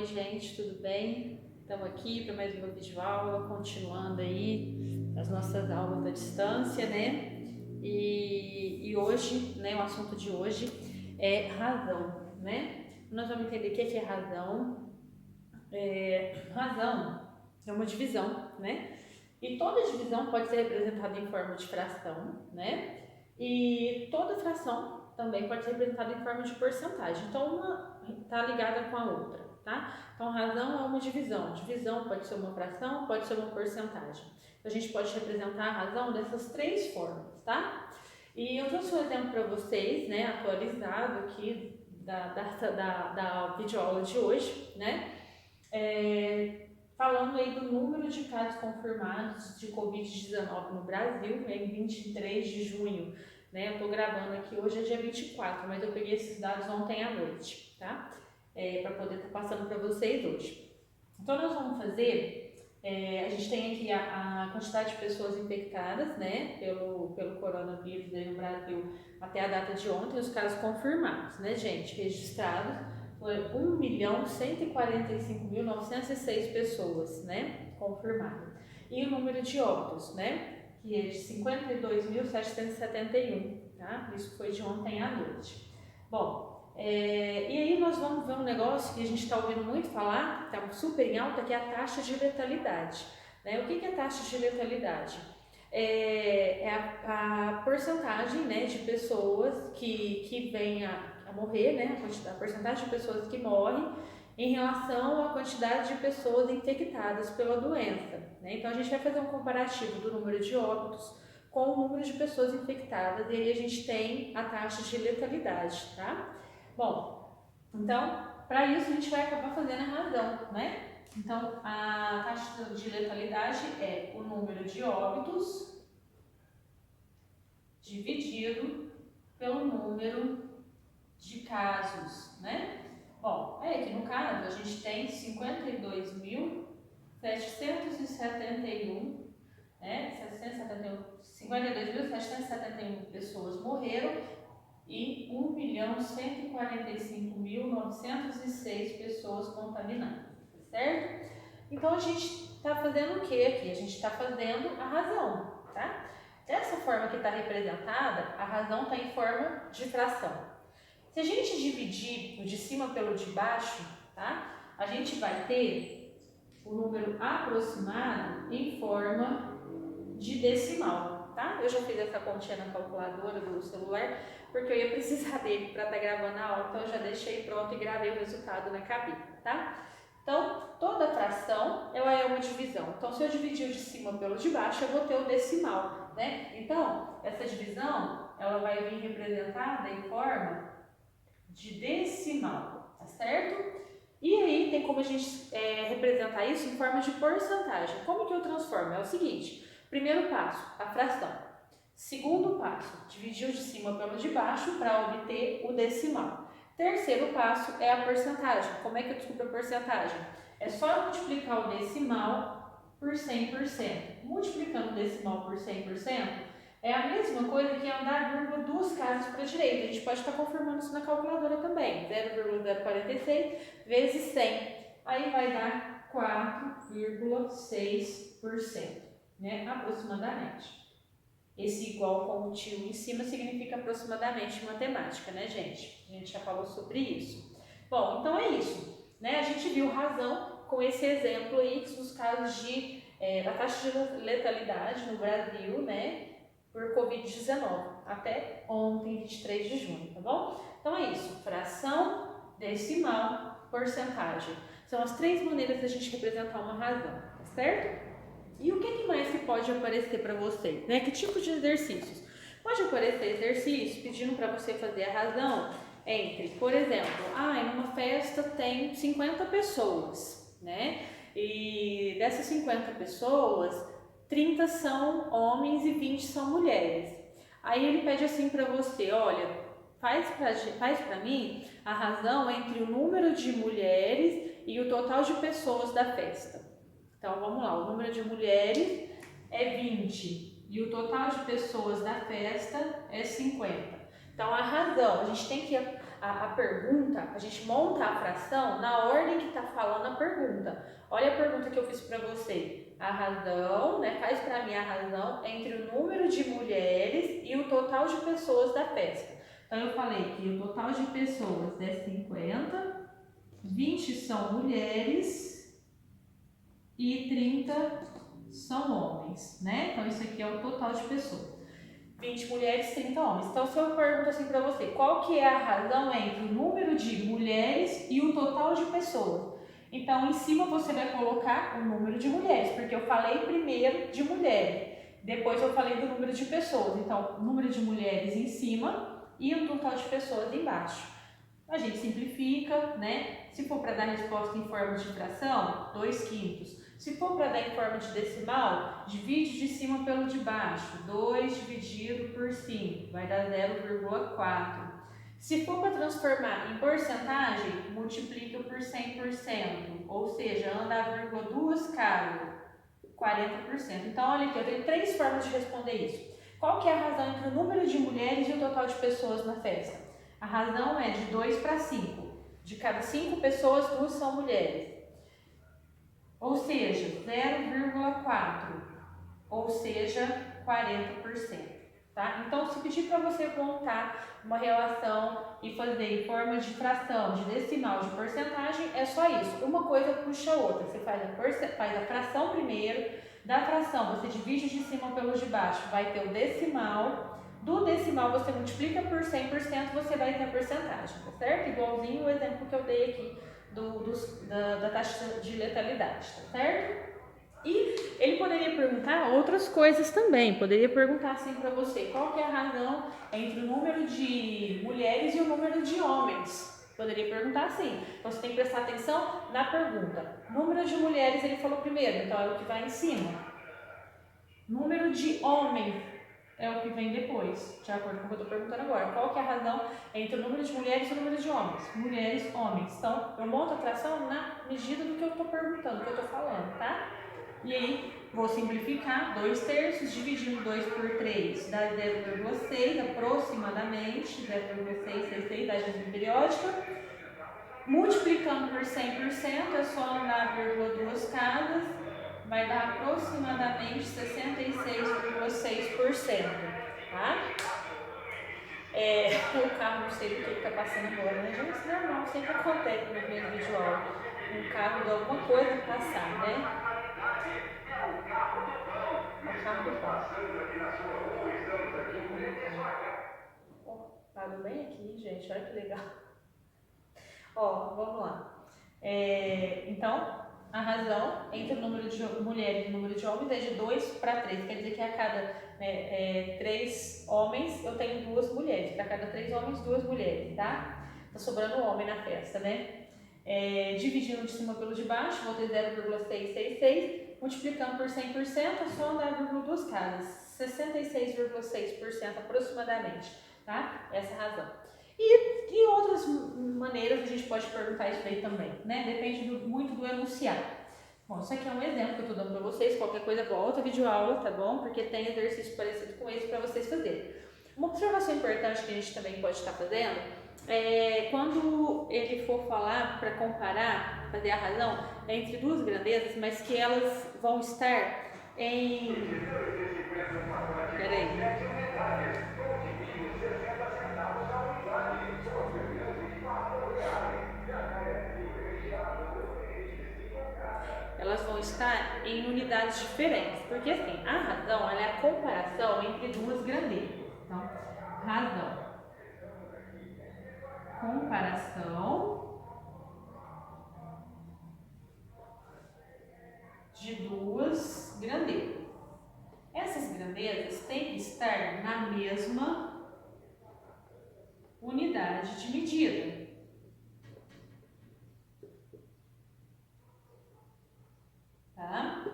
Oi gente, tudo bem? Estamos aqui para mais uma videoaula, continuando aí as nossas aulas à distância, né? E hoje, né, o assunto de hoje é razão, né? Nós vamos entender o que é razão. Razão é uma divisão, né? E toda divisão pode ser representada em forma de fração, né? E toda fração também pode ser representada em forma de porcentagem. Então, uma está ligada com a outra, tá? Então, razão é uma divisão. Divisão pode ser uma fração, pode ser uma porcentagem. Então, a gente pode representar a razão dessas três formas, tá? E eu trouxe um exemplo para vocês, né, atualizado aqui da videoaula de hoje, né? Falando aí do número de casos confirmados de Covid-19 no Brasil em 23 de junho, né? Eu tô gravando aqui, hoje é dia 24, mas eu peguei esses dados ontem à noite, tá? Para poder estar passando para vocês hoje. Então, nós vamos fazer, a gente tem aqui a quantidade de pessoas infectadas, né, pelo coronavírus aí no Brasil até a data de ontem, os casos confirmados, né, gente, registrados. Foi 1.145.906 pessoas, né, confirmadas. E o número de óbitos, né, que é de 52.771, tá? Isso foi de ontem à noite. Bom, e aí nós vamos ver um negócio que a gente está ouvindo muito falar, que está super em alta, que é a taxa de letalidade, né? O que é a taxa de letalidade? É a porcentagem, né, de pessoas que vêm a morrer, né, a porcentagem de pessoas que morrem em relação à quantidade de pessoas infectadas pela doença, né? Então a gente vai fazer um comparativo do número de óbitos com o número de pessoas infectadas e aí a gente tem a taxa de letalidade, tá? Bom, então para isso a gente vai acabar fazendo a razão, né? Então a taxa de letalidade é o número de óbitos dividido pelo número de casos, né? Bom, aqui no caso a gente tem 52.771, né? 52.771 pessoas morreram e 1.145.906 pessoas contaminadas, certo? Então a gente está fazendo o que aqui? A gente está fazendo a razão, tá? Dessa forma que está representada, a razão está em forma de fração. Se a gente dividir o de cima pelo de baixo, tá? A gente vai ter o número aproximado em forma de decimal, tá? Eu já fiz essa continha na calculadora do celular, porque eu ia precisar dele para estar gravando a aula, então eu já deixei pronto e gravei o resultado na cabine, tá? Então, toda fração, ela é uma divisão. Então, se eu dividir o de cima pelo de baixo, eu vou ter o decimal, né? Então, essa divisão, ela vai vir representada em forma de decimal, tá certo? E aí tem como a gente representar isso em forma de porcentagem. Como que eu transformo? É o seguinte, primeiro passo, a fração. Segundo passo, dividir o de cima pelo de baixo para obter o decimal. Terceiro passo é a porcentagem. Como é que eu descubro a porcentagem? É só multiplicar o decimal por 100%. Multiplicando o decimal por 100%, é a mesma coisa que andar a vírgula duas casas para a direita. A gente pode estar confirmando isso na calculadora também. 0,046 vezes 100. Aí vai dar 4,6%, né? Aproximadamente. Esse igual com o tio em cima significa aproximadamente em matemática, né, gente? A gente já falou sobre isso. Bom, então é isso, né? A gente viu razão com esse exemplo aí dos casos da taxa de letalidade no Brasil, né? Por Covid-19, até ontem, 23 de junho, tá bom? Então é isso, fração, decimal, porcentagem. São as três maneiras da gente representar uma razão, tá certo? E o que mais que pode aparecer para você, né? Que tipo de exercícios? Pode aparecer exercícios pedindo para você fazer a razão entre, por exemplo, numa festa tem 50 pessoas, né? E dessas 50 pessoas, 30 são homens e 20 são mulheres. Aí ele pede assim para você, olha, faz para mim a razão entre o número de mulheres e o total de pessoas da festa. Então vamos lá, o número de mulheres é 20 e o total de pessoas da festa é 50. Então a razão, a gente tem que a pergunta, a gente monta a fração na ordem que está falando a pergunta. Olha a pergunta que eu fiz para você. A razão, né, faz para mim a razão entre o número de mulheres e o total de pessoas da festa. Então, eu falei que o total de pessoas é 50, 20 são mulheres e 30 são homens, né? Então, isso aqui é o total de pessoas. 20 mulheres, 30 homens. Então, se eu pergunto assim para você, qual que é a razão entre o número de mulheres e o total de pessoas? Então, em cima você vai colocar o número de mulheres, porque eu falei primeiro de mulheres, depois eu falei do número de pessoas. Então, o número de mulheres em cima e o total de pessoas embaixo. A gente simplifica, né? Se for para dar resposta em forma de fração, 2/5. Se for para dar em forma de decimal, divide de cima pelo de baixo. 2 dividido por 5 vai dar 0,4. Se for para transformar em porcentagem, multiplica por 100%, ou seja, anda a vírgula 2 casa, 40%. Então, olha aqui, eu tenho 3 formas de responder isso. Qual que é a razão entre o número de mulheres e o total de pessoas na festa? A razão é de 2 para 5. De cada 5 pessoas, 2 são mulheres. Ou seja, 0,4. Ou seja, 40%. Tá? Então, se pedir para você montar uma relação e fazer em forma de fração, de decimal, de porcentagem, é só isso. Uma coisa puxa a outra. Você faz a fração primeiro, da fração você divide de cima pelo de baixo, vai ter o decimal. Do decimal você multiplica por 100%, você vai ter a porcentagem, tá certo? Igualzinho o exemplo que eu dei aqui da taxa de letalidade, tá certo? E ele poderia perguntar outras coisas também, poderia perguntar assim para você, qual que é a razão entre o número de mulheres e o número de homens? Poderia perguntar assim, então você tem que prestar atenção na pergunta. Número de mulheres ele falou primeiro, então é o que vai em cima. Número de homens é o que vem depois, de acordo com o que eu estou perguntando agora. Qual que é a razão entre o número de mulheres e o número de homens? Mulheres, homens. Então, eu monto a fração na medida do que eu estou perguntando, do que eu estou falando, tá? E aí, vou simplificar, 2/3, dividindo 2 por 3 dá 0,6, aproximadamente, 0,666 da dízima periódica. Multiplicando por 100%, é só andar 0,2 casas, vai dar aproximadamente 66,6%, tá? O carro, não sei do que está passando agora, né, gente? Normal, sempre acontece no meu vídeo aula. Um carro de alguma coisa passar, né? O carro do carro. Parou bem aqui, gente, olha que legal. Ó, vamos lá. Então, a razão entre o número de mulheres e o número de homens é de 2 para 3. Quer dizer que a cada 3 homens eu tenho 2 mulheres. Para cada 3 homens, 2 mulheres, tá? Tá sobrando homem na festa, né? Dividindo de cima pelo de baixo, vou ter 0,666. Multiplicando por 100%, é só andar 0,2 casas. 66,6% aproximadamente, tá? Essa é a razão. E outras maneiras a gente pode perguntar isso aí também, né? Depende muito do enunciado. Bom, isso aqui é um exemplo que eu estou dando para vocês. Qualquer coisa, volta a videoaula, tá bom? Porque tem exercício parecido com esse para vocês fazerem. Uma observação importante que a gente também pode estar fazendo é quando ele for falar para comparar, fazer a razão entre duas grandezas, mas que elas vão estar em... Peraí. Elas vão estar em unidades diferentes, porque assim, a razão ela é a comparação entre duas grandezas. Então, razão, comparação de duas grandezas. Essas grandezas têm que estar na mesma unidade de medida. Tá?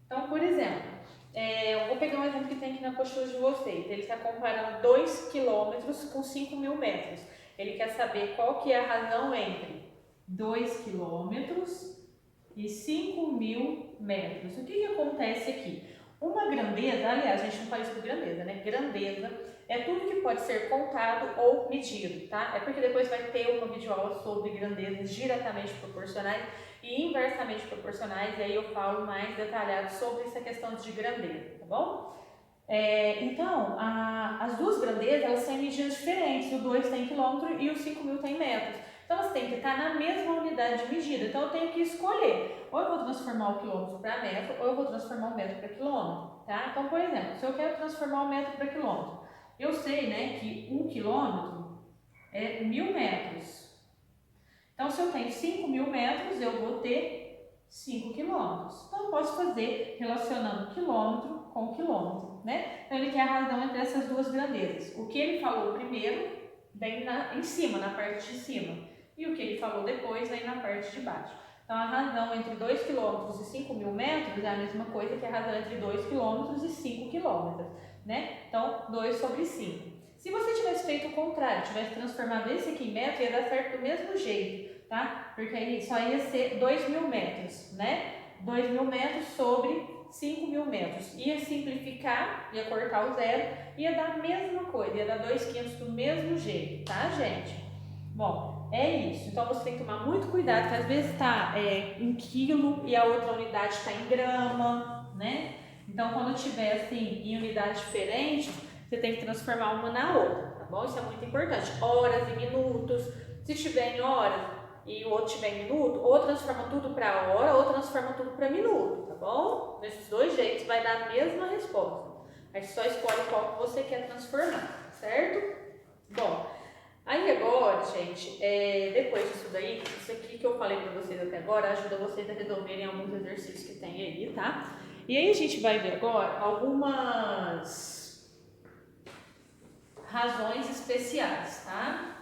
Então, por exemplo, eu vou pegar um exemplo que tem aqui na apostila de vocês. Ele está comparando 2 quilômetros com 5.000 metros. Ele quer saber qual que é a razão entre 2 quilômetros e 5.000 metros. O que acontece aqui? Uma grandeza, aliás, a gente não fala isso de grandeza, né? Grandeza é tudo que pode ser contado ou medido, tá? É porque depois vai ter uma videoaula sobre grandezas diretamente proporcionais e inversamente proporcionais, e aí eu falo mais detalhado sobre essa questão de grandeza, tá bom? Então, as duas grandezas, elas têm medidas diferentes, o 2 tem quilômetro e o 5.000 tem metros. Então, elas têm que estar na mesma unidade de medida. Então, eu tenho que escolher, ou eu vou transformar o quilômetro para metro, ou eu vou transformar o metro para quilômetro, tá? Então, por exemplo, se eu quero transformar o metro para quilômetro, eu sei, né, que 1 quilômetro é 1.000 metros. Então, se eu tenho 5.000 metros, eu vou ter 5 quilômetros. Então, eu posso fazer relacionando quilômetro com quilômetro, né? Então, ele quer a razão entre essas duas grandezas. O que ele falou primeiro vem em cima, na parte de cima. E o que ele falou depois vem na parte de baixo. Então, a razão entre 2 km e 5.000 metros é a mesma coisa que a razão entre 2 km e 5 km, né? Então, 2 sobre 5. Se você tivesse feito o contrário, tivesse transformado esse aqui em metro, ia dar certo do mesmo jeito, tá? Porque aí só ia ser 2.000 metros, né? 2.000 metros sobre 5.000 metros. Ia simplificar, ia cortar o zero, ia dar a mesma coisa, ia dar 2.500 do mesmo jeito, tá, gente? Bom, é isso. Então você tem que tomar muito cuidado, porque às vezes está em quilo e a outra unidade está em grama, né? Então quando tiver assim em unidade diferente, você tem que transformar uma na outra, tá bom? Isso é muito importante. Horas e minutos. Se tiver em horas e o outro tiver em minuto, ou transforma tudo para hora ou transforma tudo para minuto, tá bom? Desses dois jeitos vai dar a mesma resposta. Aí você só escolhe qual que você quer transformar, certo? Bom, aí agora, gente, depois disso daí, isso aqui que eu falei para vocês até agora ajuda vocês a resolverem alguns exercícios que tem aí, tá? E aí a gente vai ver agora algumas razões especiais, tá?